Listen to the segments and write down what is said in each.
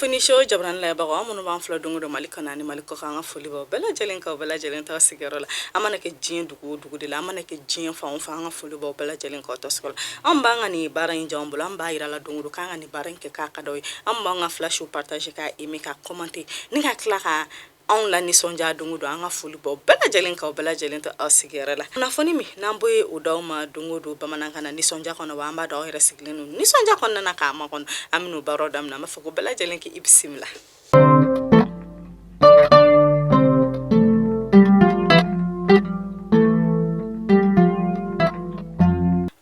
kunnafoni show jabran la bago amunu ban fula dongo do malikana ni maliko kan foli bo bela jelen ka bela jelen ta sigaro la amana ke jin dugu de la amana ke jin fa on fa nga foli bo bela jelen ka to skol am ba nga ni bara in jambula am ba ira la dongo do kan ni bara ke ka ka do am ba nga flash partage ka imi ka commenter ni ka kla ka on la ni sonja dongo do anga foli bo bela jelen ka bela jelen ta sigaro la kunnafoni mi namboy o dawma dongo do bamananga na ni sonja kono wa amba do hira siglenu ni sonja kono na ka ma kono aminu baro dam na mafako bela jelen ki ibsimla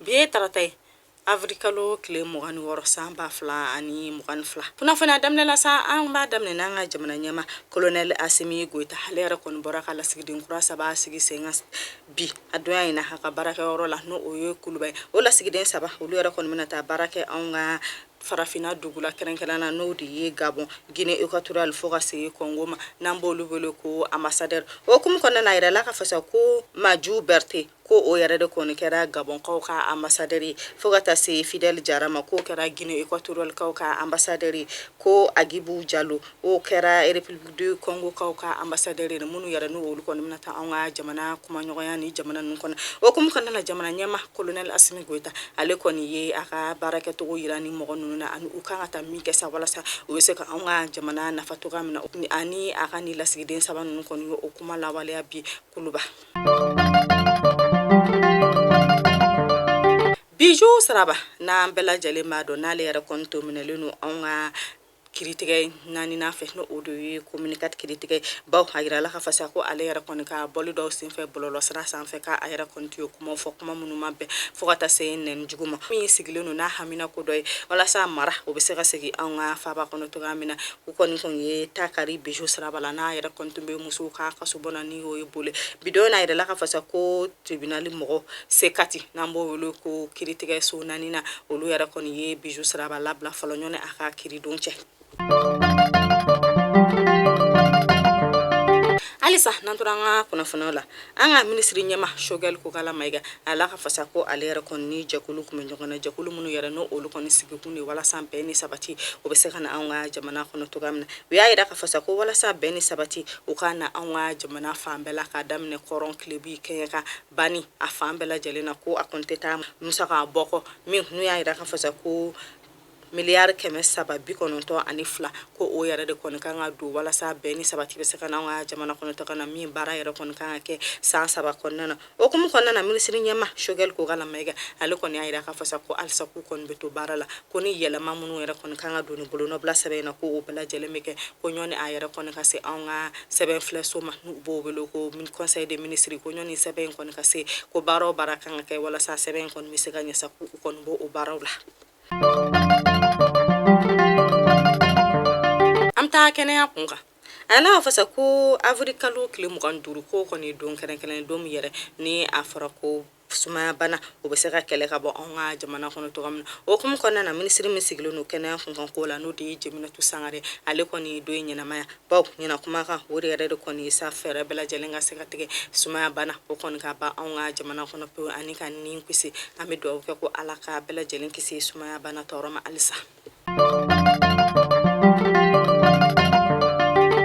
biye taratay Afrikalo kile mugani woro samba fla ani mugan fla puna fana damne la sa an ba damne nanga jamana nyama colonel Asimi Goita halera kon boraka la sigidin kura saba sigi senga bi adoya ina haka baraka woro la no oyo kulubay wala sigidin saba ulura kon minata baraka anga farafina dugula kerenkelana no di Gabon Guinée équatoriale foka se Congo ma nambolu bolo ko ambassadeur o kum konna na ira la ka fasa ko Maju Berté ko o yare de ko ni kera Gabon ko ka ambassadeur foka ta se Fidel Jarama ko kera Guinée équatoriale ko ka ambassadeur ko Agibou Diallo o kera République du Congo ko ka ambassadeur munu yare no olu ko ni nata anga jamana kuma nyoya ni jamana nun kon o kum konna na jamana nyama colonel Assimi Goita ale ko ni ye aka baraka to irani mo na anu ukanga ta mi kesa wala sa wese ka anga jamana na fatuga mina ani aka ni lasigiden sabanu ko ni okuma la wale abi kuluba Bijou Saraba na bela jale mado na le yara konto minelenu anga critique nani na fe no odo communicate critique baw hayra la fa sa ko ale yara kon ka bolu do sin fe bolo sra san fe ka ayra kon tiyo kuma fo kuma munu mabbe fo kata se nen juguma mi siglenu na hamina ko doy wala sa mara o be se ga segi anga fa ba kono to gamina ko kon ye takari Bijou Saraba la na ayra kon tumbe musu ka kasubona ni o bole bido na ayra la fa sa ko tribunal mo se kati nambo wolo ko critique so nani na olu yara kon ye Bijou Saraba la bla falo nyone aka kiri donche Alisa nanturanga kuna funola anga ministri nyema shogel ko kala maiga ala ka fasa ko alera kon ni jakulu kuma njongana jakulu munu yara no olu kon sigi kuni wala sampe ni sabati o be sekana anga jamana kono to gamna wiya ida ka fasa ko wala sa beni sabati o kana anga jamana fambela ka damne koron klebi keka bani afambela jelena ko akonteta musaka boko min nu ya ida ka fasa ko miliar keme saba bi kononto ani fla ko o yara de kon kanga du wala sa beni sabati be sekana nga jamana kono to kana mi bara yara kon kanga ke san saba konnana o kum konnana ministri nyama shogel ko gala mega ale kon ya ira ka fasa ko alsa ku kon beto barala ko ni yela mamunu yara kon kanga du ni bolono bla sebe na ko o bela jele meke ko nyone ayara kon ka se anga sebe flesoma nu bobelo ko min conseil des ministres ko nyoni sebe kon ka se ko baro baraka nga ke wala sa sebe kon mi se ganya sa ku kon bo o barawla amta kene akunga ala fasa ko Afrikalo kile mugan duru ko koni don keren dom yere ni afara ko suma bana o be se ka kele ka bo anga jamana kono to gamna o kum konna na ministry mi siglo no kene kun ko la no de jemina tu sangare ale koni do nyina maya baw nyina kuma ka wori yere de koni sa fere bela jelenga se ka tege suma bana o kon ka ba anga jamana kono pe ani kan ni kwisi ame do ko alaka bela jelen kisi suma bana toroma alisa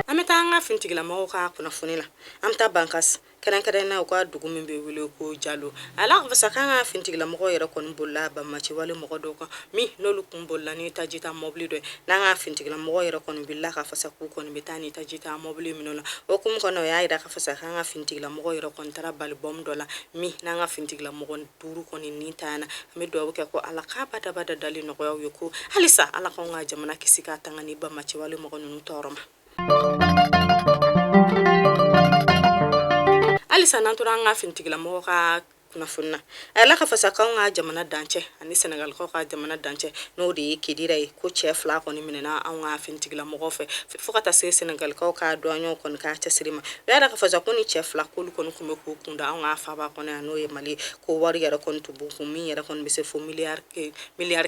ameta fintigla mo ka kuna funila amta bankas keren na ko dugu min be wele ko jalo ala ko sakanga fintigla mo yera kon bolla ba ma ci wale mo do ko mi nolu kum bolla ni tajita mobli do na nga fintigla mo yera kon billa ka fasa ku kon betani tajita mobli minona o kum kono ya ida ka fasa kanga fintigla mo yera kon tara bal bom dola mi na nga fintigla mo kon duru kon ni tana mi do ke ko ala ka bada dali no ko yo halisa ala ko nga jamana kisika tangani ba ma ci wale mo kon nu toroma Alisa nanturanga fintigla mo ka kuna funna ala ka fasa kan nga jamana danche ani Senegal ko ka jamana danche no de kidira ko chef la ko ni minena an nga fintigla mo fe fokata se Senegal ko ka do anyo kon ka chasirima ya da ka fasa ko ni chef la ko ko kuma ko kunda an nga fa ba ko na no ye mali ko wari yara kon tubu ko mi yara kon be se fo milliard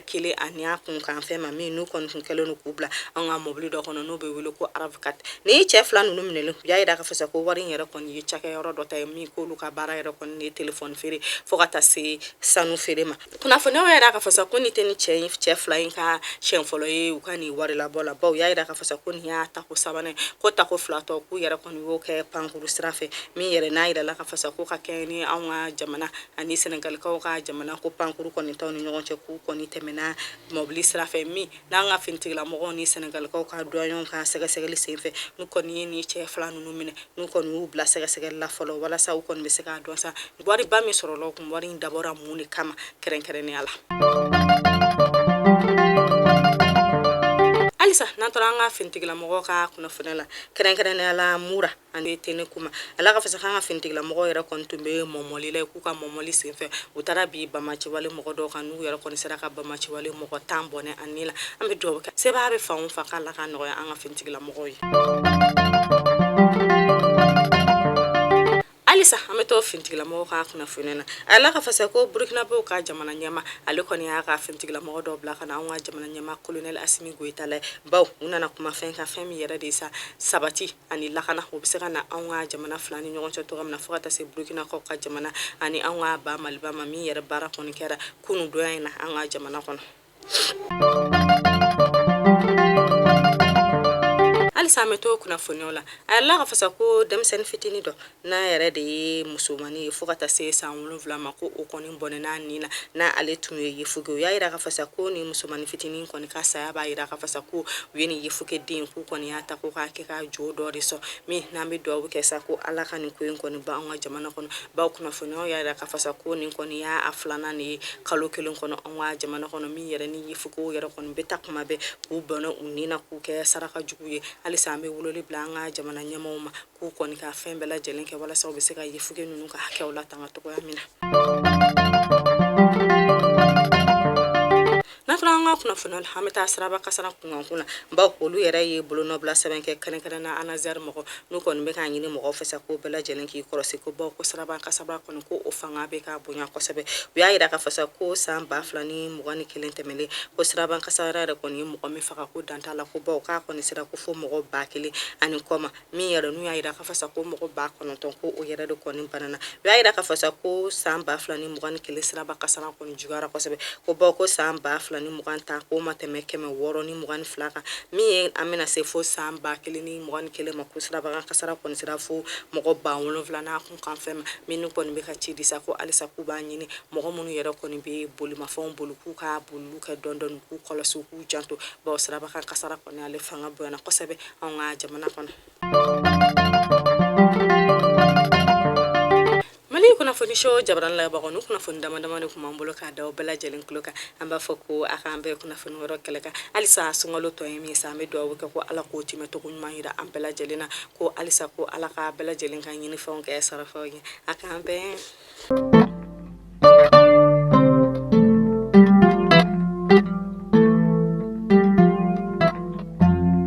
kele ania kun kan fe ma mi no kon kun kelo no kubla an nga mobli do kono no be wele ko arab kat ni chef la no minelo ya da ka fasa ko wari yara kon yi chaka yoro do tay mi ko lu ka bara yara kon ni telephone fere feere fo ka taa se sanu feere ma kunnafoniyaw y'a yira k'a fɔ sa ko ni tɛ ni cɛ fila in ka siɲɛ fɔlɔ ye u ka nin wari labɔ la baw y'a yira k'a fɔ sa ko nin y'a tako sabanan ko tako fila tɔ k'u yɛrɛ kɔni y'o kɛ pankuru sira fɛ min yɛrɛ n'a yirala k'a fɔ sa ko ka kɛ ni anw ka jamana ani sɛnɛgalikaw ka jamana ko pankuru kɔni t'aw ni ɲɔgɔn cɛ k'u kɔni tɛmɛna mɔbili sira fɛ min n'an ka finitigilamɔgɔw ni sɛnɛgalikaw ka doyen ka sɛgɛsɛgɛli senfɛ n'u kɔni ye ni cɛ fila ninnu minɛ n'u kɔni y'u bila sɛgɛsɛgɛli la fɔlɔ walasa u kɔni bɛ se k'a dɔn sa wariba min sɔrɔla o kun wari in dabɔra mun de kama kɛrɛnkɛrɛnnenya la halisa n'an taara an ka finitigilamɔgɔw ka kunnafoniya la kɛrɛnkɛrɛnnenya la mura ani tene kuma ala ka fasa kan ka finitigilamɔgɔw yɛrɛ kɔni tun bɛ mɔmɔli la k'u ka mɔmɔli senfɛ u taara bi bamaciwale mɔgɔ dɔw kan n'u yɛrɛ kɔni sera ka bamaciwale mɔgɔ 10 bɔnɛ ani la an bɛ dugawu kɛ sebaa bɛ fan o fan k'ala ka nɔgɔya an ka finitigilamɔgɔw ye halisa an bɛ to finitigilamɔgɔw ka kunnafoniya na ala ka fasa ko burukinabew ka jamana ɲɛma ale kɔni y'a ka finitigilamɔgɔ dɔw bila ka na anw ka jamana ɲɛma kolonɛli asimi goyita la baw u nana kuma fɛn kan fɛn min yɛrɛ de sa sabati ani lakana o bɛ se ka na anw ka jamana fila ni ɲɔgɔn cɛ cogoya min na fo ka taa se burukinakaw ka jamana ani anw ka ba maliba ma min yɛrɛ baara kɔni kɛra kunu donya in na an ka jamana kɔnɔ halisa an bɛ to kunnafoniyaw la a yɛrɛ ka fasa ko denmisɛnnin fitinin dɔ n'a yɛrɛ de ye musomani ye fo ka taa se san 7 ma ko o kɔni bɔnɛ n'a nin na n'a ale tun ye yefuge o y'a yira ka fasa ko ni musomani fitinin kɔni ka saya b'a yira ka fasa ko u ye nin yefuge den k'u kɔni y'a ta ko k'a kɛ ka jo dɔ de sɔn min n'an bɛ dugawu kɛ sa ko ala ka nin ko in kɔni ba an ka jamana kɔnɔ baw kunnafoniyaw y'a yira ka fasa ko nin kɔni y'a filanan de ye kalo kelen kɔnɔ an ka jamana kɔnɔ min yɛrɛ ni yefugew yɛrɛ kɔni bɛ ta kuma bɛɛ k'u bɔnɛ u nin na k'u kɛ saraka jugu ye halisa an bɛ wololi bila an ka jamana ɲɛmaaw ma k'u kɔni ka fɛn bɛɛ lajɛlen kɛ walasa u bɛ se ka yefuge ninnu ka hakɛw latanga cogoya min na n'a fɔra an ka kunnafoniya la an bɛ taa siraba kasara kunkan na baw olu yɛrɛ ye bolonɔbila sɛbɛn kɛ kɛrɛnkɛrɛnna anazɛri mɔgɔ n'u kɔni bɛ k'a ɲini mɔgɔw fɛ sa ko bɛɛ lajɛlen k'i kɔlɔsi ko baw ko siraba kasara kɔni ko o fanga bɛ ka bonya kosɛbɛ u y'a yira ka fɔ sa ko san 2021 tɛmɛlen ko siraba kasara yɛrɛ kɔni ye mɔgɔ min faga ko dan t'a la ko baw k'a kɔni sera ko fo mɔgɔ 1000 ani kɔ ma min yɛrɛ n'u y'a yira ka fɔ sa ko mɔgɔ 9,000 ko o yɛrɛ de kɔni banana u y'a yira ka fɔ sa ko san 2021 siraba kasara kɔni juguyara kosɛbɛ ko baw ko san 2020 ko ma tɛmɛ 622 kan min ye an bɛna se fo san 1021 ma ko siraba kasara kɔni sera fo mɔgɔ 7000 n'a kun kan fɛn ma min kɔni bɛ ka ci di sa ko halisa k'u b'a ɲini mɔgɔ minnu yɛrɛ kɔni bɛ bolimafɛnw boli k'u ka boliw kɛ dɔndɔni k'u kɔlɔsi k'u janto bawo siraba kasara kɔni ale fanga bonyana kosɛbɛ anw ka jamana kɔnɔ mali kunnafoni show jabaran labagaw nu kunnafoni dama dama de kuma bolo k'a da o bɛɛ lajɛlen kulo kan an b'a fɔ ko a k'an bɛɛ kunnafoni wɛrɛ kɛlɛ kan halisa sunkalo tɔ ye min sa an bɛ dugawu kɛ ko ala k'o timɛ togo ɲuman yira an bɛɛ lajɛlen na ko halisa ko ala ka bɛɛ lajɛlen ka ɲini fɛnw kɛ sarafɛw ye a k'an bɛɛ